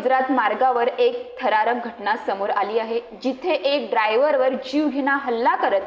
गुजरात मार्गावर एक थरारक घटना समोर आली आहे, जिथे एक ड्रायव्हरवर जीवघेणा हल्ला करत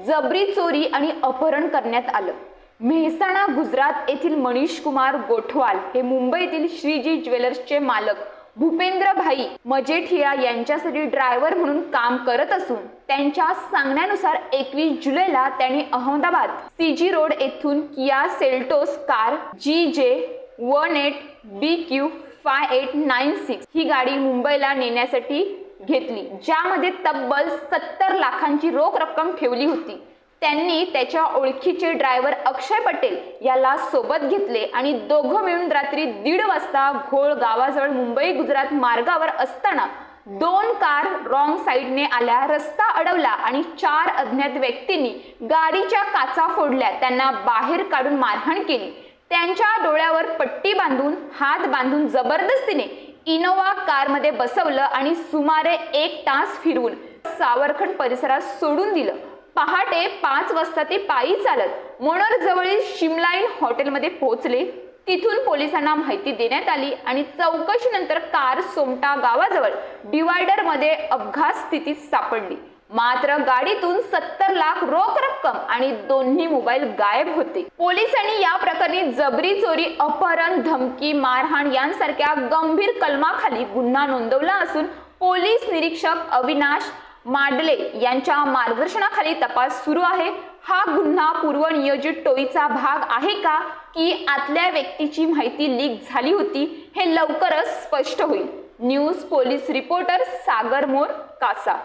जबरी चोरी आणि अपहरण करण्यात आलं। मेहसाणा गुजरात येथील मनीष कुमार गोठवाल हे मुंबईतील श्रीजी ज्वेलर्सचे मालक भूपेंद्र भाई मजेठिया यांच्यासाठी ड्रायव्हर म्हणून काम करत असून त्यांच्या सांगण्यानुसार 21 जुलैला त्यांनी अहमदाबाद सीजी रोड येथून किया सेल्टोस कार GJ18BQ5896 ही गाडी मुंबईला नेण्यासाठी घेतली, ज्यामध्ये तब्बल 70 लाखांची रोख रक्कम ठेवली होती। त्यांनी त्याच्या ओळखीचे ड्रायव्हर अक्षय पटेल याला सोबत घेतले आणि दोघं मिळून रात्री 1:30 वाजता घोळ गावाजवळ मुंबई गुजरात मार्गावर असताना 2 कार रॉंग साइडने आल्या, रस्ता अडवला आणि 4 अज्ञात व्यक्तींनी गाडीच्या काचा फोडल्या, त्यांना बाहेर काढून मारहाण केली। त्यांच्या डोळ्यावर पट्टी बांधून हात बांधून जबरदस्तीने इनोवा कारमध्ये बसवलं आणि सुमारे 1 तास फिरवून सावरखंड परिसरात सोडून दिलं। पहाटे 5 वाजता ते पायी चालत मोनर जवळील शिमलाईन हॉटेलमध्ये पोहोचले। तिथून पोलिसांना माहिती देण्यात आली आणि चौकशीनंतर कार सोमटा गावाजवळ डिवायडर मध्ये अपघात स्थितीत सापडली। मात्र गाडीतून 70 लाख रोख रक्कम आणि दोन्ही मोबाईल गायब होते। पोलिसांनी या प्रकरणी जबरी चोरी, अपहरण, धमकी, मारहाण यांसारख्या गंभीर कलमाखाली गुन्हा नोंदवला असून पोलीस निरीक्षक अविनाश माडले यांच्या मार्गदर्शनाखाली तपास सुरू आहे। हा गुन्हा पूर्वनियोजित टोळीचा भाग आहे का की आतल्या व्यक्तीची माहिती लीक झाली होती, हे लवकरच स्पष्ट होईल। न्यूज पोलीस रिपोर्टर सागर मोर, कासा।